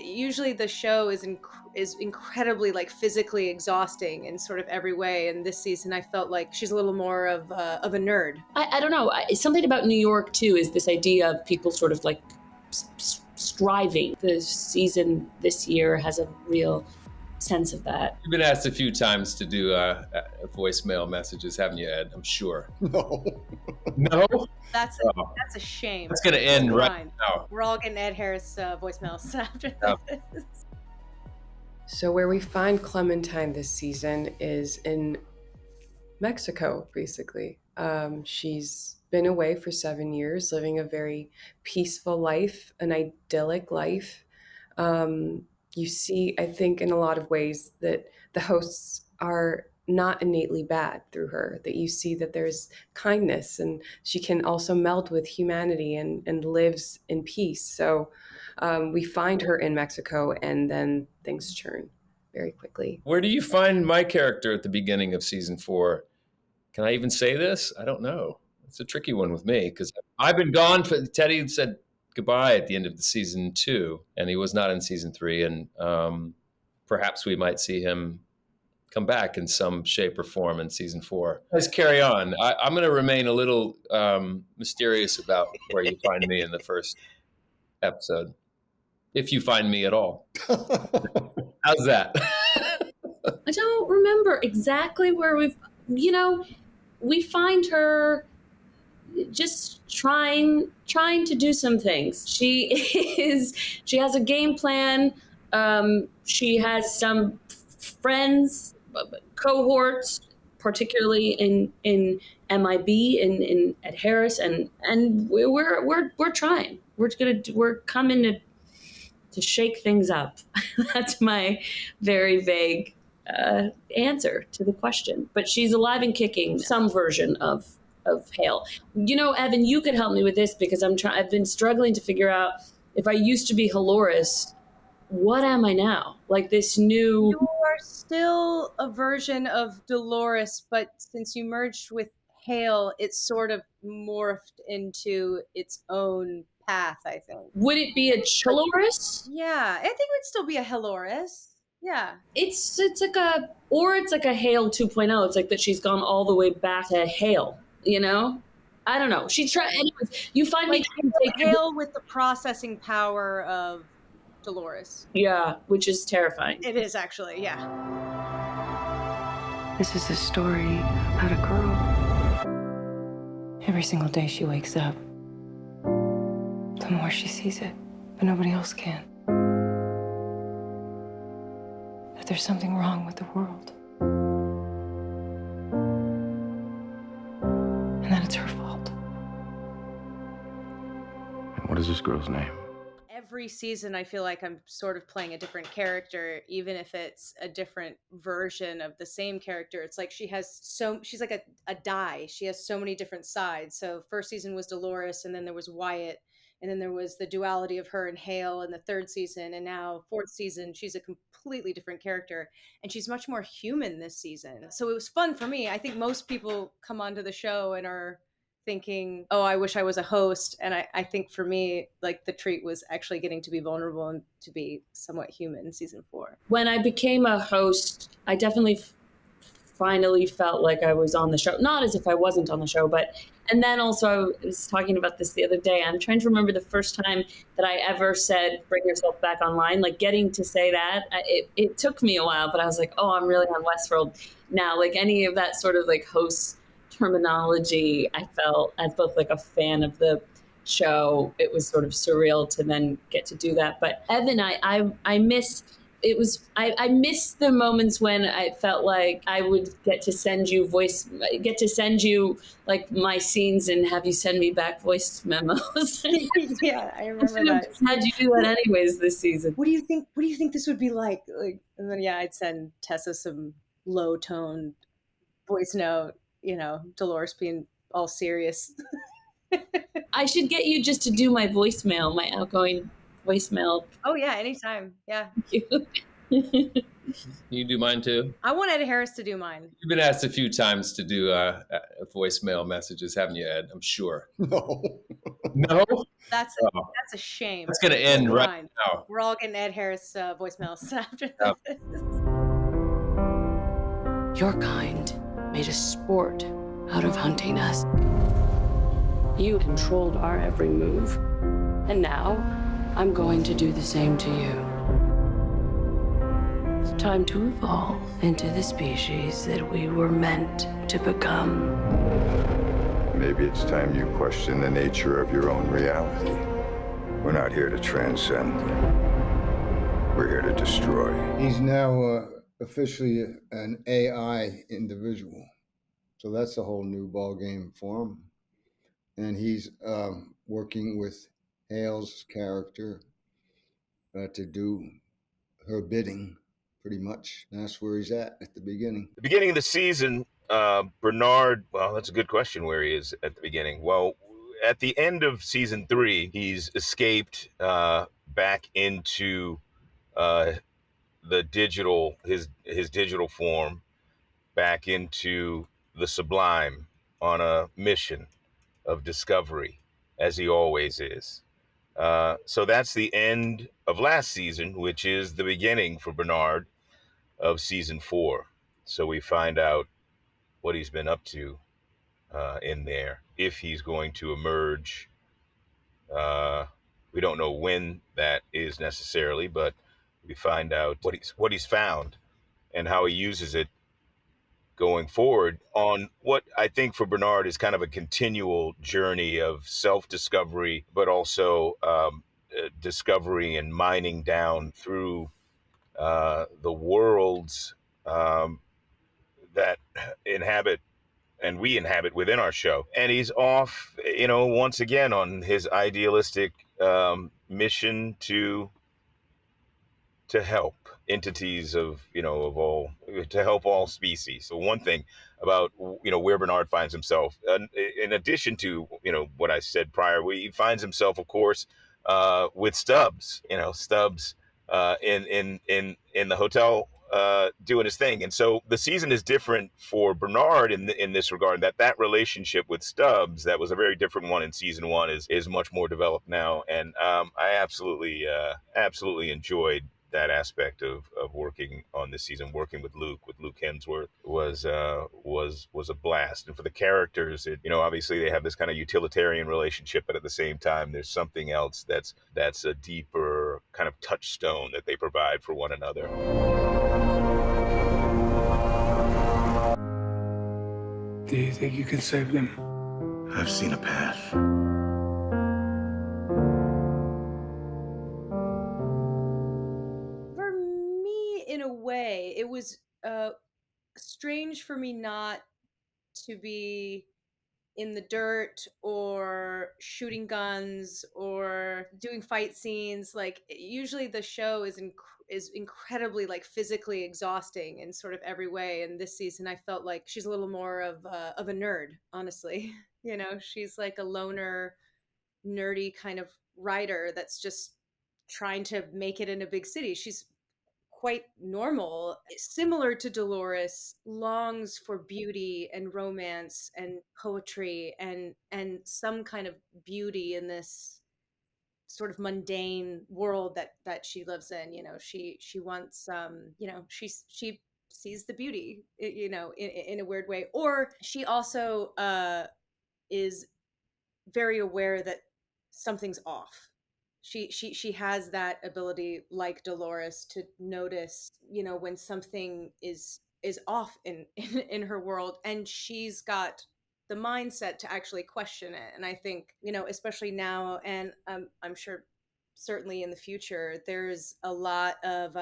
usually the show is incredibly like physically exhausting in sort of every way, and this season I felt like she's a little more of a nerd. I don't know. Something about New York too is this idea of people sort of like striving. The season this year has a real sense of that. You've been asked a few times to do voicemail messages, haven't you, Ed? I'm sure. No. No? That's a shame. It's going to end right now. We're all getting Ed Harris voicemails after this. So where we find Clementine this season is in Mexico, basically. She's been away for 7 years, living a very peaceful life, an idyllic life. You see, I think, in a lot of ways that the hosts are not innately bad through her, that you see that there's kindness and she can also meld with humanity and lives in peace. So we find her in Mexico and then things turn very quickly. Where do you find my character at the beginning of season 4? Can I even say this? I don't know. It's a tricky one with me because I've been gone. Teddy said goodbye at the end of the season 2, and he was not in season 3. And perhaps we might see him come back in some shape or form in season 4. Let's carry on. I'm going to remain a little mysterious about where you find me in the first episode, if you find me at all. How's that? I don't remember exactly where we find her just trying to do some things. She has a game plan. She has some friends, cohorts, particularly in MIB in at Harris, and we're trying. We're coming to shake things up. That's my very vague answer to the question. But she's alive and kicking some version of Hale. Evan, you could help me with this because I've been struggling to figure out if I used to be Halloris, what am I now? Like this new... You are still a version of Dolores, but since you merged with Hale, it's sort of morphed into its own path, I think. Would it be a Chaloris? Yeah, I think it would still be a Halloris. Yeah. It's like a Hale 2.0. It's like that she's gone all the way back to Hale, I don't know. She tried. Anyways, you find like me Hale with the processing power of Dolores. Yeah, which is terrifying. It is actually, yeah. This is a story about a girl. Every single day she wakes up, the more she sees it, but nobody else can. That there's something wrong with the world. And that it's her fault. And what is this girl's name? Every season, I feel like I'm sort of playing a different character, even if it's a different version of the same character. It's like she's like a die. She has so many different sides. So first season was Dolores, and then there was Wyatt, and then there was the duality of her and Hale in the third season, and now fourth season, she's a completely different character, and she's much more human this season. So it was fun for me. I think most people come onto the show and are thinking, oh, I wish I was a host. And I think for me, like the treat was actually getting to be vulnerable and to be somewhat human in season 4. When I became a host, I definitely finally felt like I was on the show. Not as if I wasn't on the show, and then also I was talking about this the other day. I'm trying to remember the first time that I ever said, bring yourself back online, like getting to say that. It took me a while, but I was like, oh, I'm really on Westworld now. Like any of that sort of like host terminology, I felt as both like a fan of the show, it was sort of surreal to then get to do that. But Evan, I miss the moments when I felt like I would get to send you like my scenes and have you send me back voice memos. Yeah, I remember that. How'd you do that anyways this season? What do you think this would be like? And then I'd send Tessa some low tone voice note, Dolores being all serious. I should get you just to do my voicemail, my outgoing voicemail. Oh yeah, anytime. Yeah. You do mine too? I want Ed Harris to do mine. You've been asked a few times to do voicemail messages, haven't you, Ed? I'm sure. No. No? That's Oh, a shame. that's going to end right Fine. now. We're all getting Ed Harris voicemails after Yeah. this. Your kind made a sport out of hunting us. You controlled our every move. And now, I'm going to do the same to you. It's time to evolve into the species that we were meant to become. Maybe it's time you question the nature of your own reality. We're not here to transcend. We're here to destroy. He's now officially an AI individual. So that's a whole new ball game for him. And he's working with Hale's character to do her bidding, pretty much. That's where he's at the beginning. The beginning of the season, Bernard, well, that's a good question where he is at the beginning. Well, at the end of season 3, he's escaped back into the digital, his digital form, back into the sublime on a mission of discovery, as he always is. So that's the end of last season, which is the beginning for Bernard of season 4. So we find out what he's been up to in there, if he's going to emerge. We don't know when that is necessarily, but we find out what he's found and how he uses it going forward on what I think for Bernard is kind of a continual journey of self-discovery, but also discovery and mining down through the worlds that inhabit and we inhabit within our show. And he's off, once again on his idealistic mission to help entities of all, to help all species. So one thing about where Bernard finds himself, in addition to what I said prior, he finds himself, of course, with Stubbs. Stubbs in the hotel doing his thing. And so the season is different for Bernard in this regard, that relationship with Stubbs, that was a very different one in season 1, is much more developed now. And I absolutely enjoyed that aspect of working on this season. Working with Luke Hemsworth was a blast. And for the characters, obviously they have this kind of utilitarian relationship, but at the same time there's something else that's a deeper kind of touchstone that they provide for one another. Do you think you can save them? I've seen a path. For me, in a way, it was strange for me not to be in the dirt or shooting guns or doing fight scenes. Like, usually the show is incredibly like physically exhausting in sort of every way, and this season I felt like she's a little more of a nerd, honestly. She's like a loner, nerdy kind of writer that's just trying to make it in a big city. She's quite normal, similar to Dolores, longs for beauty and romance and poetry and some kind of beauty in this sort of mundane world that she lives in. She wants she sees the beauty, in a weird way. Or she also is very aware that something's off. She has that ability, like Dolores, to notice, when something is off in her world, and she's got the mindset to actually question it. And I think, especially now, and I'm sure certainly in the future, there's a lot of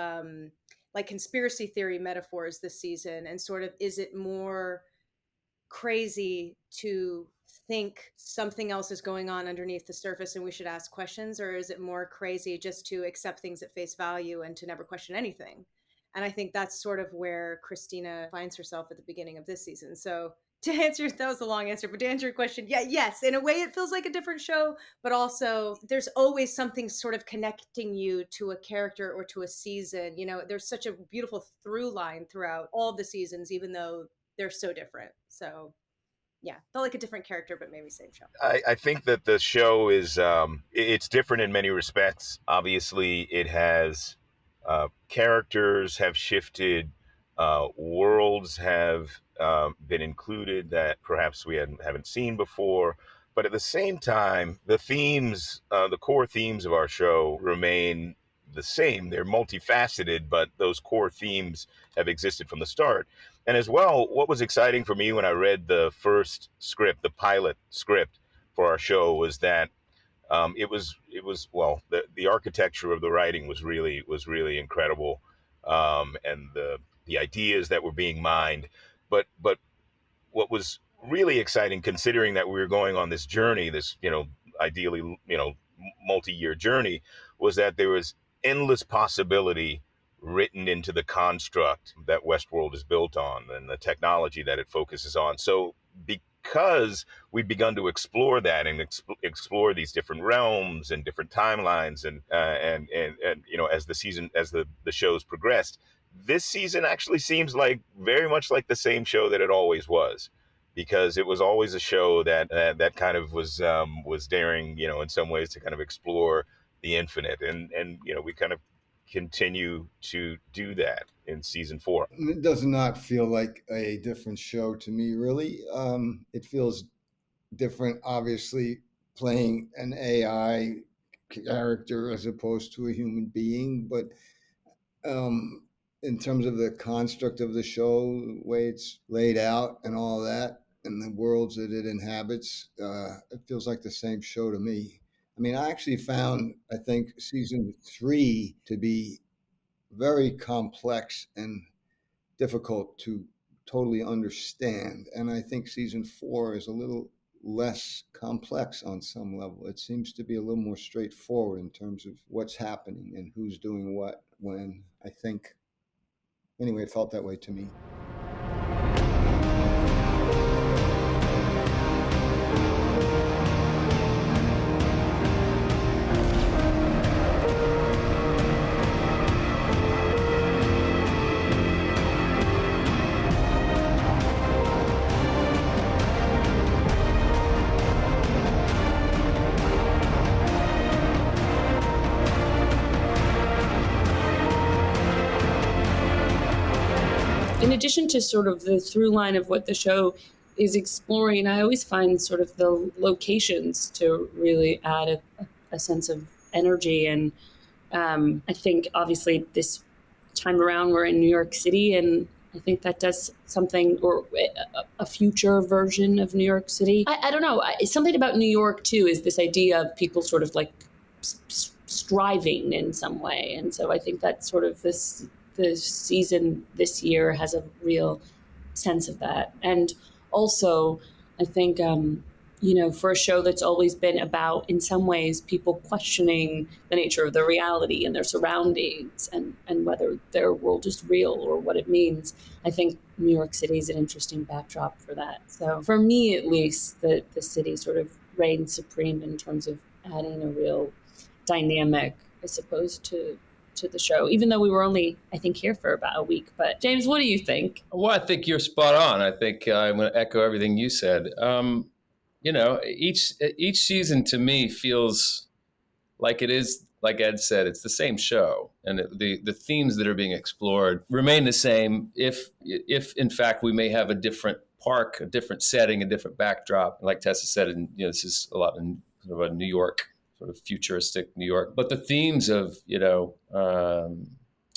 like conspiracy theory metaphors this season, and sort of, is it more crazy to think something else is going on underneath the surface and we should ask questions, or is it more crazy just to accept things at face value and to never question anything? And I think that's sort of where Christina finds herself at the beginning of this season. So To answer, that was a long answer, but to answer your question, yes, in a way it feels like a different show, but also there's always something sort of connecting you to a character or to a season. There's such a beautiful through line throughout all the seasons, even though they're so different. So yeah, felt like a different character, but maybe same show. I think that the show is it's different in many respects. Obviously, it has characters have shifted, worlds have been included that perhaps we haven't seen before. But at the same time, the themes, the core themes of our show remain the same. They're multifaceted, but those core themes have existed from the start. And as well, what was exciting for me when I read the first script, the pilot script for our show, was that it was well, the architecture of the writing was really incredible, and the ideas that were being mined. But what was really exciting, considering that we were going on this journey, this ideally multi-year journey, was that there was endless possibility written into the construct that Westworld is built on and the technology that it focuses on. So because we've begun to explore that and explore these different realms and different timelines, and as the show's progressed, this season actually seems like very much like the same show that it always was, because it was always a show that kind of was daring, in some ways, to kind of explore the infinite, and we kind of continue to do that in season 4. It does not feel like a different show to me, really. It feels different, obviously, playing an AI character as opposed to a human being. But in terms of the construct of the show, the way it's laid out and all that, and the worlds that it inhabits, it feels like the same show to me. I mean, I actually found, I think, season 3 to be very complex and difficult to totally understand. And I think season 4 is a little less complex on some level. It seems to be a little more straightforward in terms of what's happening and who's doing what when. I think, anyway, it felt that way to me. In addition to sort of the through line of what the show is exploring, I always find sort of the locations to really add a sense of energy. And I think obviously this time around we're in New York City, and I think that does something, or a future version of New York City. I don't know. Something about New York too is this idea of people sort of like striving in some way. And so I think that sort of the season this year has a real sense of that. And also, I think, for a show that's always been about, in some ways, people questioning the nature of their reality and their surroundings and whether their world is real or what it means, I think New York City is an interesting backdrop for that. So for me, at least, the city sort of reigns supreme in terms of adding a real dynamic, I suppose, to the show, even though we were only, I think, here for about a week. But James, what do you think? Well, I think you're spot on. I think I'm going to echo everything you said. Each season to me feels like it is, like Ed said, it's the same show, and the themes that are being explored remain the same. If in fact we may have a different park, a different setting, a different backdrop, like Tessa said, and this is a lot in sort of a New York, sort of futuristic New York. But the themes of,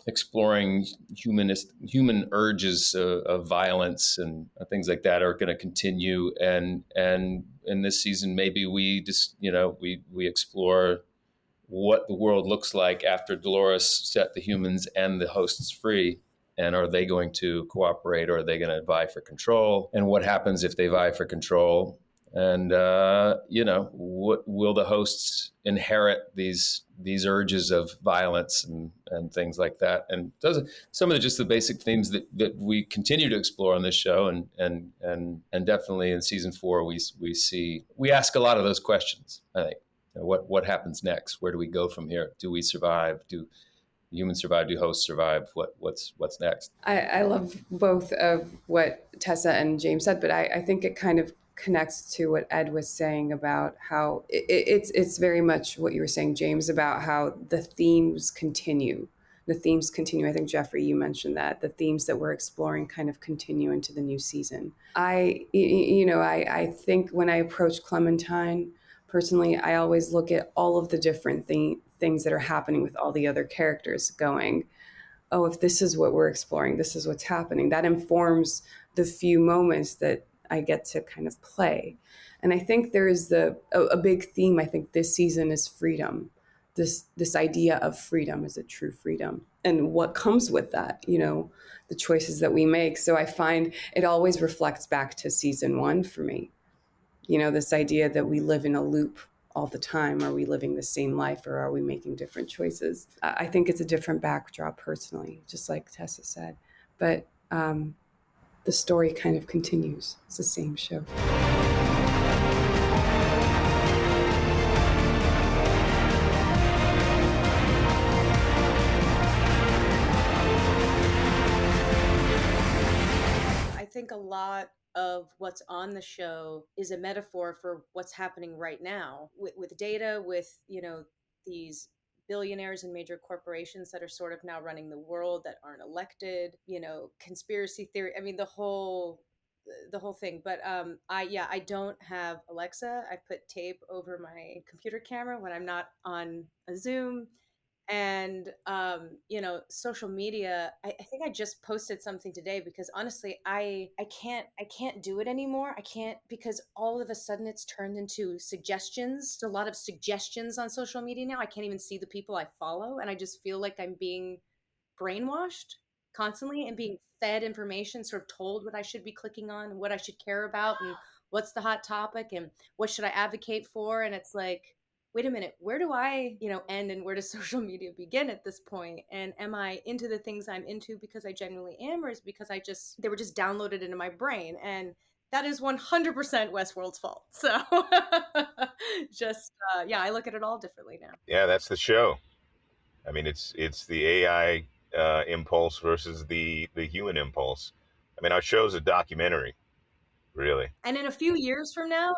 exploring human urges of violence and things like that are going to continue. And in this season, maybe we just, we explore what the world looks like after Dolores set the humans and the hosts free. And are they going to cooperate, or are they going to vie for control? And what happens if they vie for control? And will the hosts inherit these urges of violence and things like that? And some of just the basic themes that we continue to explore on this show, and definitely in season 4 we ask a lot of those questions. I think, what happens next? Where do we go from here? Do we survive? Do humans survive? Do hosts survive? What's next? I love both of what Tessa and James said, but I think it kind of connects to what Ed was saying about how it's very much what you were saying, James, about how the themes continue. The themes continue. I think, Jeffrey, you mentioned that the themes that we're exploring kind of continue into the new season. I think when I approach Clementine, personally, I always look at all of the different things that are happening with all the other characters going, oh, if this is what we're exploring, this is what's happening. That informs the few moments that I get to kind of play. And I think there is a big theme, I think, this season is freedom. This idea of freedom, is it true freedom? And what comes with that, the choices that we make. So I find it always reflects back to season 1 for me. This idea that we live in a loop all the time. Are we living the same life, or are we making different choices? I think it's a different backdrop personally, just like Tessa said. But the story kind of continues. It's the same show. I think a lot of what's on the show is a metaphor for what's happening right now with data, with, these billionaires and major corporations that are sort of now running the world that aren't elected, conspiracy theory. I mean, the whole thing. But I don't have Alexa. I put tape over my computer camera when I'm not on a Zoom. And social media, I think I just posted something today, because honestly I can't do it anymore. I can't, because all of a sudden it's turned into suggestions. There's a lot of suggestions on social media now. I can't even see the people I follow, and I just feel like I'm being brainwashed constantly and being fed information, sort of told what I should be clicking on and what I should care about and what's the hot topic and what should I advocate for. And it's like, wait a minute, where do I, end, and where does social media begin at this point? And am I into the things I'm into because I genuinely am, or is it because they were just downloaded into my brain? And that is 100% Westworld's fault. So I look at it all differently now. Yeah, that's the show. I mean, it's the AI impulse versus the human impulse. I mean, our show's a documentary, really. And in a few years from now,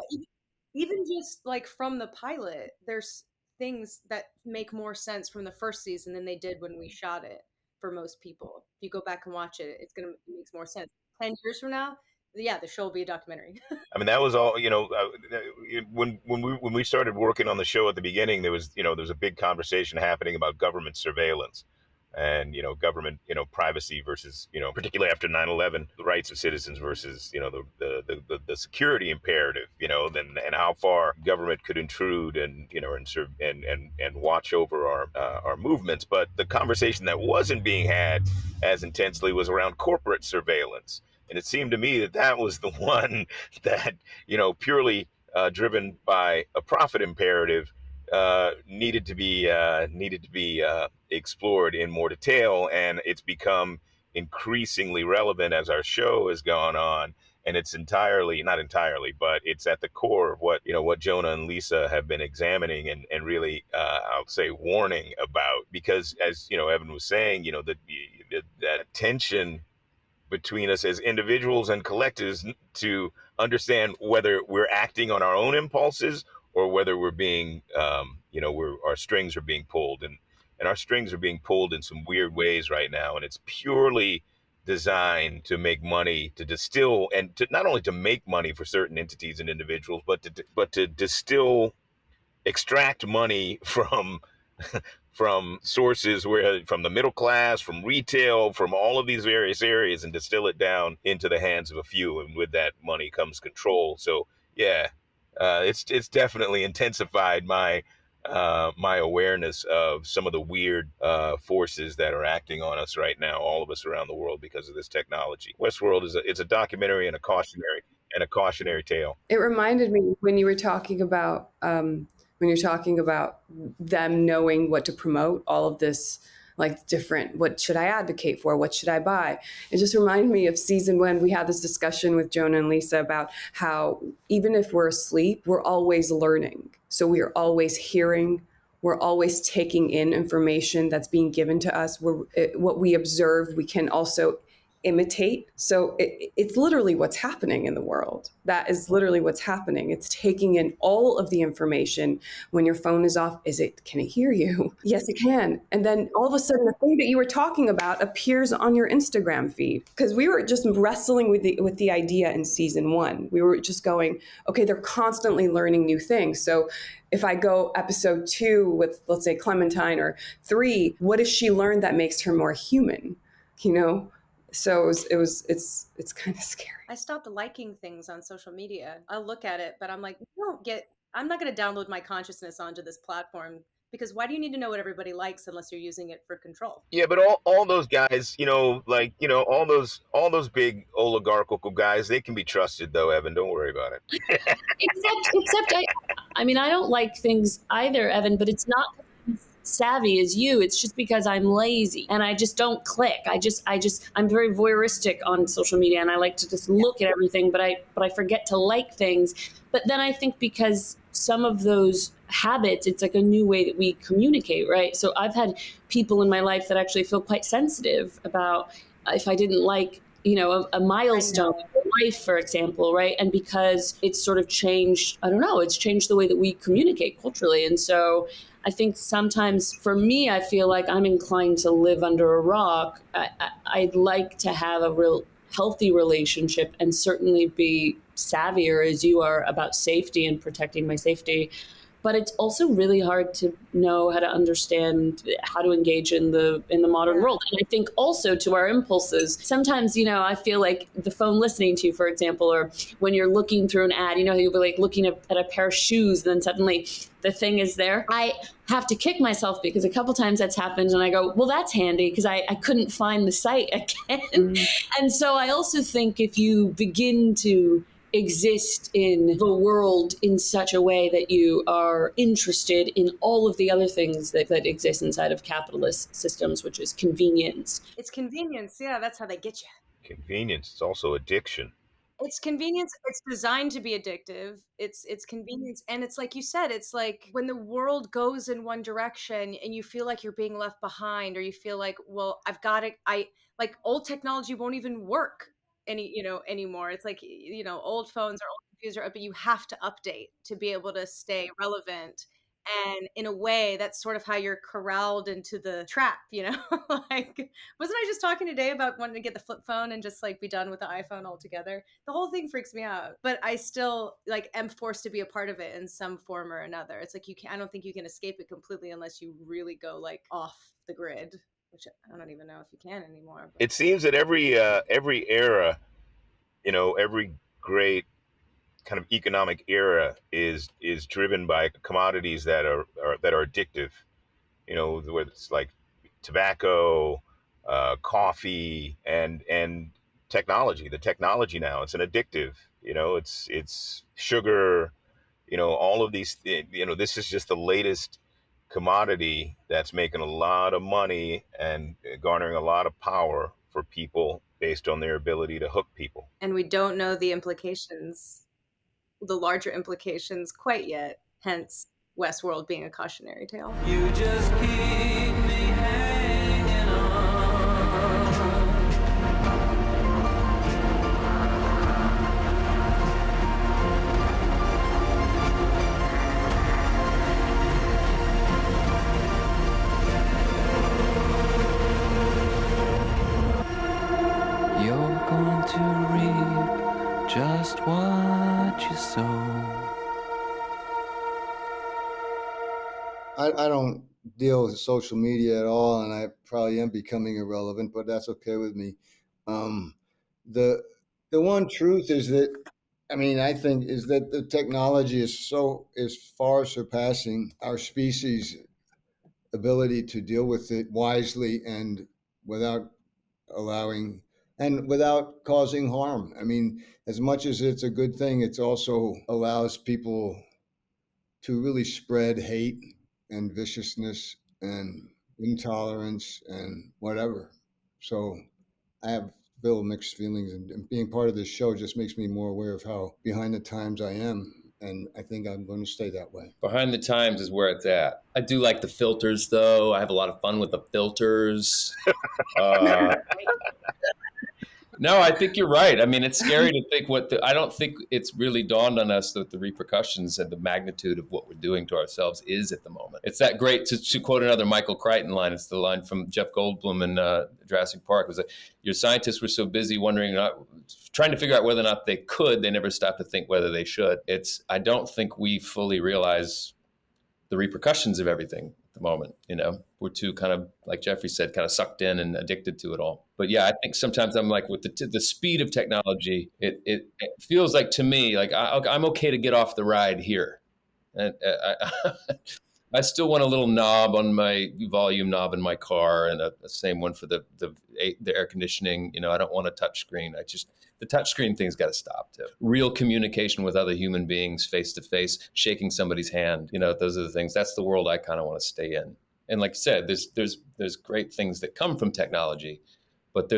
even just like from the pilot, there's things that make more sense from the first season than they did when we shot it for most people. If you go back and watch it, it makes more sense. 10 years from now, the show will be a documentary. I mean, that was all, when we started working on the show at the beginning, there was a big conversation happening about government surveillance and, government, privacy versus, particularly after 9/11, the rights of citizens versus, the security imperative, and how far government could intrude and, and watch over our movements. But the conversation that wasn't being had as intensely was around corporate surveillance. And it seemed to me that was the one that, purely driven by a profit imperative, needed to be explored in more detail. And it's become increasingly relevant as our show has gone on. And it's not entirely, but it's at the core of what Jonah and Lisa have been examining and really, I'll say, warning about. Because as, Evan was saying, that tension between us as individuals and collectives to understand whether we're acting on our own impulses or whether we're being, our strings are being pulled. And our strings are being pulled in some weird ways right now. And it's purely designed to make money, to distill, and to not only to make money for certain entities and individuals, but to distill, extract money from sources from the middle class, from retail, from all of these various areas, and distill it down into the hands of a few. And with that money comes control. So it's definitely intensified my awareness of some of the weird forces that are acting on us right now, all of us around the world, because of this technology. Westworld is a documentary and a cautionary, and a cautionary tale. It reminded me when you were talking about them knowing what to promote, all of this like different, what should I advocate for? What should I buy? It just reminded me of season 1. We had this discussion with Jonah and Lisa about how even if we're asleep, we're always learning. So we are always hearing, we're always taking in information that's being given to us. What we observe, we can also imitate. So it's literally what's happening in the world. That is literally what's happening. It's taking in all of the information. When your phone is off, can it hear you? Yes, it can. And then all of a sudden the thing that you were talking about appears on your Instagram feed. Because we were just wrestling with the idea in season 1. We were just going, okay, they're constantly learning new things. So if I go episode 2 with, let's say, Clementine, or 3, what does she learn that makes her more human? So it's kind of scary. I stopped liking things on social media. I'll look at it, but I'm like, I'm not going to download my consciousness onto this platform, because why do you need to know what everybody likes unless you're using it for control? Yeah, but all those guys, all those big oligarchical guys, they can be trusted though, Evan. Don't worry about it. Except I mean, I don't like things either, Evan, but it's not savvy as you. It's just because I'm lazy and I just don't click. I'm very voyeuristic on social media, and I like to just look at everything, but I forget to like things. But then I think because some of those habits, it's like a new way that we communicate, right? So I've had people in my life that actually feel quite sensitive about if I didn't like, a milestone in life, for example, right? And because it's sort of changed, it's changed the way that we communicate culturally. And so I think sometimes for me, I feel like I'm inclined to live under a rock. I'd like to have a real healthy relationship and certainly be savvier as you are about safety and protecting my safety. But it's also really hard to know how to understand how to engage in the modern world. And I think also to our impulses, sometimes, I feel like the phone listening to you, for example, or when you're looking through an ad, you'll be like looking at a pair of shoes, and then suddenly the thing is there. I have to kick myself because a couple times that's happened and I go, well, that's handy because I couldn't find the site again. And so I also think if you begin to exist in the world in such a way that you are interested in all of the other things that exist inside of capitalist systems, which is convenience. It's convenience. Yeah, that's how they get you. Convenience. It's also addiction. It's convenience. It's designed to be addictive. It's convenience. And it's like you said, it's like when the world goes in one direction and you feel like you're being left behind, or you feel like, well, I've got it. Like old technology won't even work anymore. It's like, old phones or old computers, but you have to update to be able to stay relevant. And in a way, that's sort of how you're corralled into the trap, like, wasn't I just talking today about wanting to get the flip phone and just like be done with the iPhone altogether? The whole thing freaks me out, but I still like am forced to be a part of it in some form or another. It's like, I don't think you can escape it completely unless you really go like off the grid, which I don't even know if you can anymore. But. It seems that every era, every great kind of economic era is driven by commodities that are addictive. Whether it's like tobacco, coffee, and technology. The technology now, it's an addictive. It's sugar. All of these. This is just the latest commodity that's making a lot of money and garnering a lot of power for people based on their ability to hook people. And we don't know the implications, the larger implications quite yet, hence Westworld being a cautionary tale. You just keep me hanging on. You're going to reap just what you sow. I don't deal with social media at all, and I probably am becoming irrelevant, but that's okay with me. The one truth is that, I think is that the technology is far surpassing our species' ability to deal with it wisely and without allowing and without causing harm. I mean, as much as it's a good thing, it also allows people to really spread hate and viciousness and intolerance and whatever. So I have real mixed feelings, and being part of this show just makes me more aware of how behind the times I am. And I think I'm going to stay that way. Behind the times is where it's at. I do like the filters, though. I have a lot of fun with the filters. No, I think you're right. I mean, it's scary to think I don't think it's really dawned on us that the repercussions and the magnitude of what we're doing to ourselves is at the moment. It's that great, to quote another Michael Crichton line, it's the line from Jeff Goldblum in Jurassic Park, was that your scientists were so busy trying to figure out whether or not they could, they never stopped to think whether they should. I don't think we fully realize the repercussions of everything at the moment. We're too kind of, like Jeffrey said, kind of sucked in and addicted to it all. But yeah, I think sometimes I'm like, with the speed of technology, it feels like to me, like I'm okay to get off the ride here. And I still want a little knob on my volume knob in my car, and the same one for the air conditioning. I don't want a touch screen. The touch screen thing's got to stop too. Real communication with other human beings, face to face, shaking somebody's hand. Those are the things. That's the world I kind of want to stay in. And like I said, there's great things that come from technology, but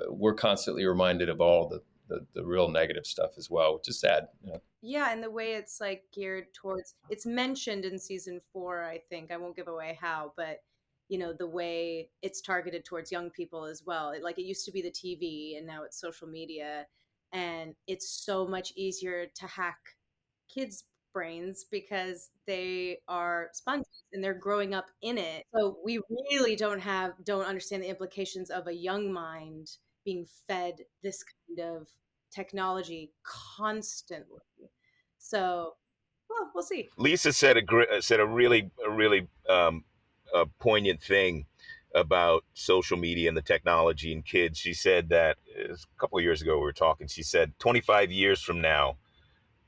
we're constantly reminded of all the real negative stuff as well, which is sad. Yeah, and the way it's like geared towards, it's mentioned in season 4, I think. I won't give away how, but the way it's targeted towards young people as well. It used to be the TV, and now it's social media, and it's so much easier to hack kids' brains because they are sponges and they're growing up in it. So we really don't understand the implications of a young mind being fed this kind of technology constantly. So, well, we'll see. Lisa said a really poignant thing about social media and the technology and kids. She said that a couple of years ago we were talking. She said 25 years from now,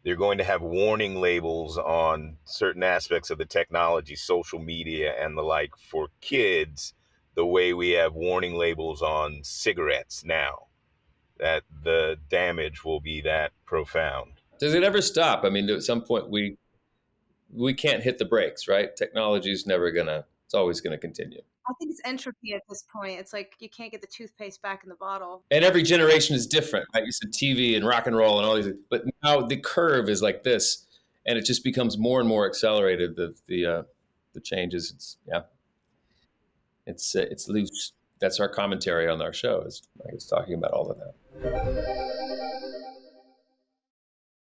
they're going to have warning labels on certain aspects of the technology, social media and the like, for kids, the way we have warning labels on cigarettes now. That the damage will be that profound. Does it ever stop? I mean, at some point we can't hit the brakes, right? Technology is it's always gonna continue. I think it's entropy at this point. It's like you can't get the toothpaste back in the bottle. And every generation is different, right? You said TV and rock and roll and all these, but now the curve is like this, and it just becomes more and more accelerated. The changes. It's loose. That's our commentary on our show. Is talking about all of that.